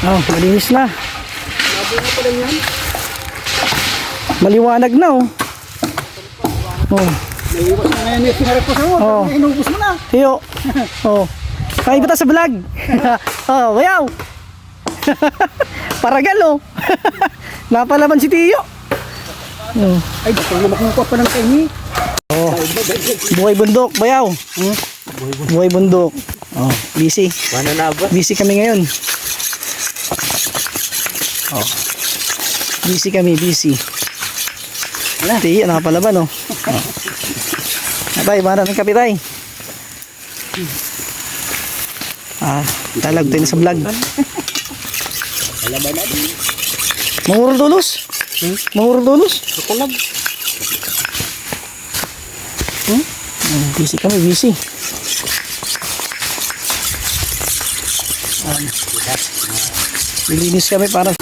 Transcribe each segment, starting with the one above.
Oh, malinis na. Labo na pala yan. Maliwanag na oh. Oh. Naiwas na ngayon yung pinarap ko sa mo. Oh. Inubos mo na. Tiyo. Oh. Kaya ba sa vlog? Oh, wayaw. Paragal oh. Napalaban si Tiyo. Oh. Ay, baka na makukuha pa ng kaini. Oh. Buhay bundok, bayaw. Buhay bundok. Oh, busy. Busy kami ngayon. Oh. Busy kami, busy. Tiyo, nakapalaban oh. Oh. Tay, para ng kape tay. Talag tayo na sa vlog. Mangurong tulos? Mangurong tulos? Talag. Busy kami, busy. Lilinis kami para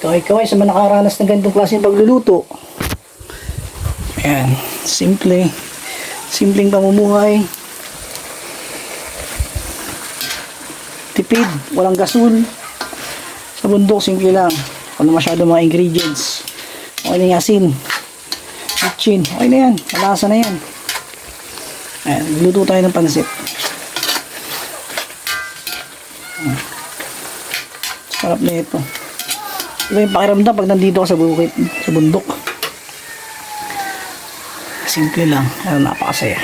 kaway-kaway sa mga nakaranas ng ganitong klase ng pagluluto. Ayan, simpleng pamumuhay. Tipid, walang gasol. Sa bundok, simple lang. Wala masyado mga ingredients. Okay na yung asin. Kitchen, okay na yan. Malasa na yan. Ayan, luto tayo ng pansit. Sarap na ito. Iba yung pakiramdam pag nandito ka sa bukid, sa bundok. Simple lang, pero napakasaya.